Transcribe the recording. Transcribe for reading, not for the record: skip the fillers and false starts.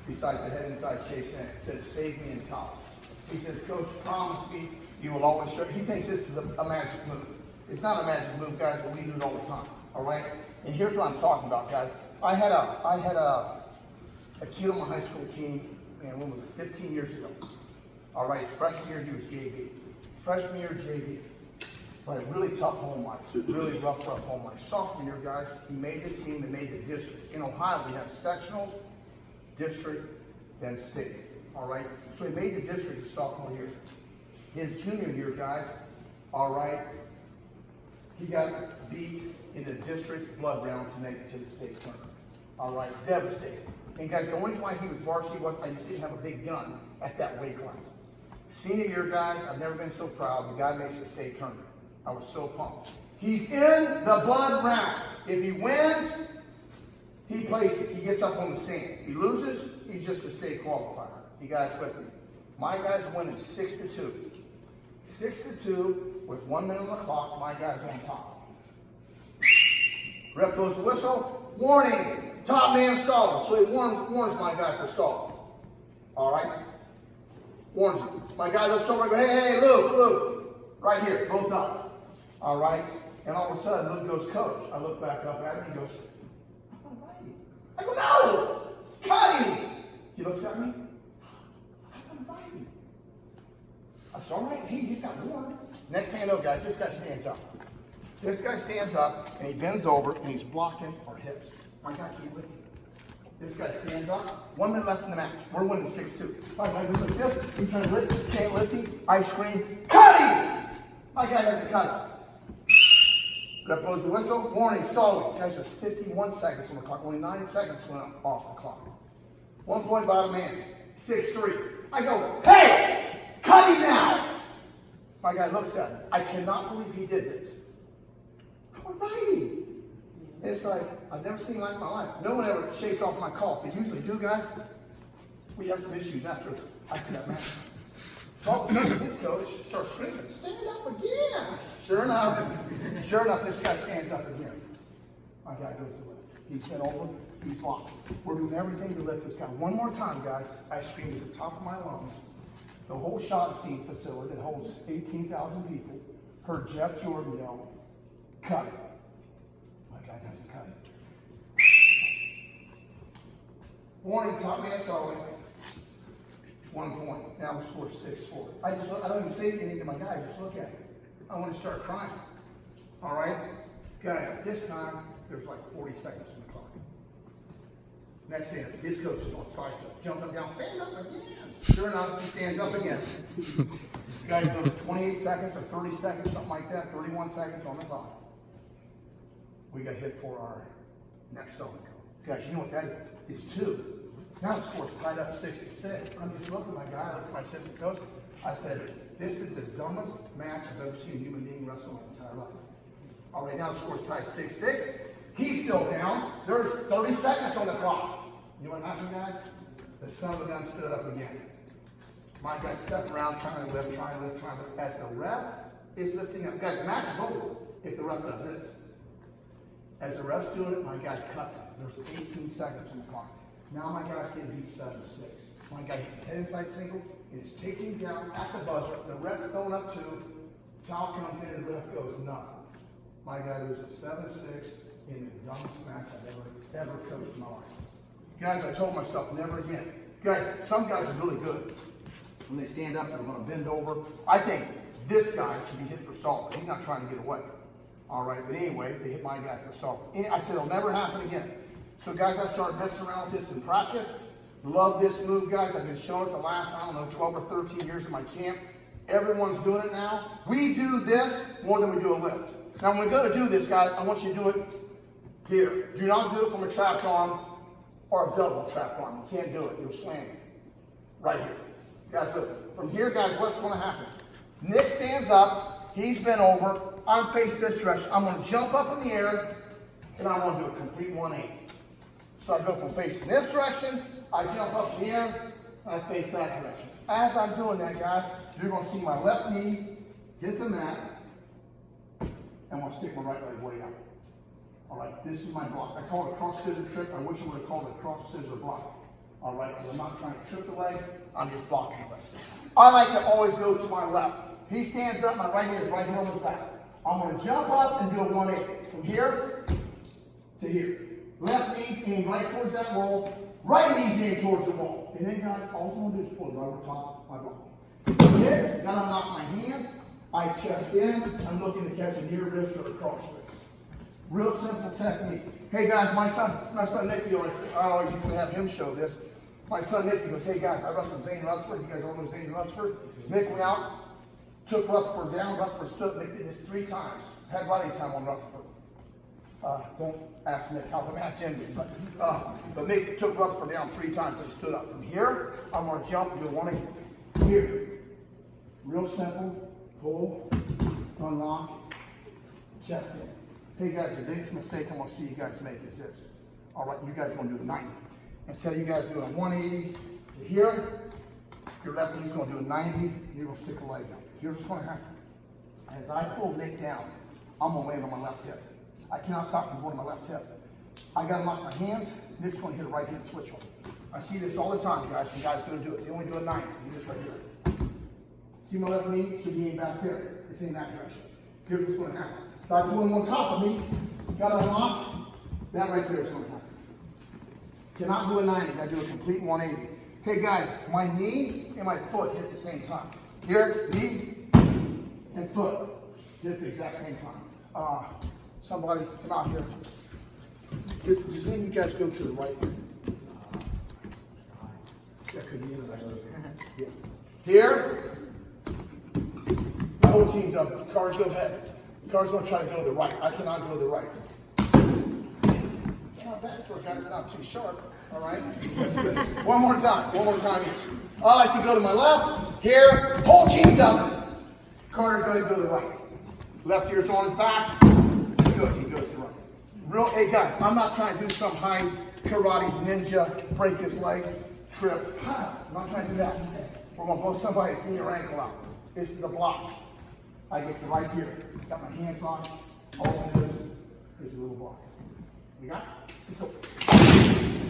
besides the head inside Chase in. Said, save me in college. He says, Coach, promise me you will always show. He thinks this is a magic move. It's not a magic move, guys, but we do it all the time. All right? And here's what I'm talking about, guys. I had a kid on my high school team, man, when was it? 15 years ago. All right, his freshman year, he was JV. Freshman year, JV. Right, really tough home life, really rough home life. Sophomore year, guys, he made the team and made the district. In Ohio, we have sectionals, district, then state. All right, so he made the district his sophomore year. His junior year, guys, all right, he got beat in the district blood round to make it to the state tournament. All right, devastated. And guys, the only reason why he was varsity was I just didn't have a big gun at that weight class. Senior year, guys, I've never been so proud. The guy makes the state tournament. I was so pumped. He's in the blood round. If he wins, he places. He gets up on the stand. He loses, he's just a state qualifier. You guys with me? My guys are winning 6-2. 6-2 with 1 minute on the clock. My guys on top. Ref blows the whistle. Warning, top man stalling. So he warns my guy for stalling. All right? Warns him. My guy looks over and goes, hey, Luke. Right here, both up. All right? And all of a sudden, Luke goes, Coach. I look back up at him. He goes, I'm going to bite you. I go, no! Cut him! He looks at me. I'm going to bite you. I said, all right. He just got warned. Next thing I know, guys, this guy stands up. This guy stands up, and he bends over, and he's blocking our hips. My guy can't lift. This guy stands up. 1 minute left in the match. We're winning 6-2. My guy goes like this. He's trying to lift. Can't lift him. I scream, cut him! My guy doesn't cut him. Ref blows the whistle. Warning, stalling. Guys, there's 51 seconds on the clock. Only 9 seconds went off the clock. 1 point bottom man. 6-3. I go, hey! Cut him now! My guy looks at me. I cannot believe he did this. I'm righty. It's like, I've never seen like in my life. No one ever chased off my call. They usually do, guys. We have some issues after that match. So all of a sudden, his coach starts screaming, stand up again. Sure enough, this guy stands up again. My guy goes to lift. He's bent over, he's blocked. We're doing everything to lift this guy. One more time, guys. I screamed at the top of my lungs. The whole shot team facility that holds 18,000 people heard Jeff Jordan yell, cut it. My guy doesn't cut it. Warning, top man Sully. 1 point. Now the score's 6-4. I don't even say anything to my guy. I just look at him. I want to start crying. All right, guys. At this time, there's like 40 seconds on the clock. Next thing, his coach is on side flip, jumping down, stand up again. Sure enough, he stands up again. You guys know it's 28 seconds or 30 seconds, something like that. 31 seconds on the clock. We got hit for our next solo. Guys, you know what that is? It's 2. Now the score's tied up 6-6. I'm just looking at my guy, I look at my assistant coach. I said, this is the dumbest match I've ever seen a human being wrestle my entire life. All right, now the score's tied 6-6. He's still down. There's 30 seconds on the clock. You know what happened, guys? The son of a gun stood up again. My guy stepped around, trying to lift. As the ref is lifting up. Guys, the match is over if the ref does this. As the ref's doing it, my guy cuts it. There's 18 seconds on the clock. Now my guy's getting beat 7-6. My guy hits a head inside single and is taking down at the buzzer. The ref's going up 2. Towel comes in and the ref goes nothing. My guy loses 7-6 in the dumbest match I've ever coached in my life. Guys, I told myself never again. Guys, some guys are really good. When they stand up, they're going to bend over. I think this guy should be hit for stalling. He's not trying to get away. All right, but anyway, they hit my guy for stalling. I said it'll never happen again. So guys, I started messing around with this in practice. Love this move, guys. I've been showing it the last, 12 or 13 years in my camp. Everyone's doing it now. We do this more than we do a lift. Now, when we go to do this, guys, I want you to do it here. Do not do it from a trapped arm or a double trapped arm. You can't do it. You're slamming. Right here. Guys, look. From here, guys, what's going to happen? Nick stands up. He's bent over. I'm facing this direction. I'm going to jump up in the air, and I'm going to do a complete 180. So I go from facing this direction, I jump up in the air, and I face that direction. As I'm doing that, guys, you're going to see my left knee hit the mat, and I'm going to stick my right leg way out. All right, this is my block. I call it a cross scissor trick. I wish I would have called it a cross scissor block. All right, I'm not trying to trip the leg, I'm just blocking the leg. I like to always go to my left. He stands up, my right hand is right here on his back. I'm going to jump up and do a 180 from here to here. Left knee's aimed right towards that wall, right knee's aimed towards the wall. And then guys, all I'm going to do is pull right over top of my body. This, gotta unlock my hands, I chest in, I'm looking to catch a near wrist or a cross wrist. Real simple technique. Hey guys, my son Nicky, I always used to have him show this. My son Nicky goes, hey guys, I wrestled Zane Rutherford. You guys all know Zane Rutherford? Nick went out, took Rutherford down. Rutherford stood. Nick did this 3 times. Had riding time on Rutherford. Don't ask Nick how the match ended, but Nick took Rutherford down 3 times. He stood up. From here, I'm going to jump and do 180. Here. Real simple. Pull, unlock, chest in. Hey guys, the biggest mistake I'm going to see you guys make is this. All right, you guys are going to do a 90. Instead of you guys doing a 180 to here, your left knee's going to do a 90, you're going to stick a leg out. Here's what's going to happen. As I pull Nick down, I'm going to land on my left hip. I cannot stop from going to my left hip. I got to lock my hands. Nick's going to hit a right hand switch hold. I see this all the time, guys. The guy's going to do it. They only do a 90. Do this right here. See my left knee? Should be aimed back there. It's in that direction. Here's what's going to happen. So I pull him on top of me. Got to unlock. That right there is going to happen. Cannot do a 90, gotta do a complete 180. Hey guys, my knee and my foot hit at the same time. Here, knee and foot hit at the exact same time. Somebody come out here. Does any of you guys go to the right? That could be interesting. Yeah. Here, the whole team does it. Cars go ahead. Car's gonna try to go to the right. I cannot go to the right. Not bad for a guy that's not too sharp. All right, that's good. One more time each. I like to go to my left. Here, whole team does it. Carter's going to go to the right. Left ear's on his back. Good, he goes to the right. Hey guys, I'm not trying to do some high karate ninja, break his leg, trip. I'm not trying to do that. We're going to blow somebody's knee or ankle out. This is a block. I get to right here. Got my hands on. All I do is a little block. You got it? Let's go.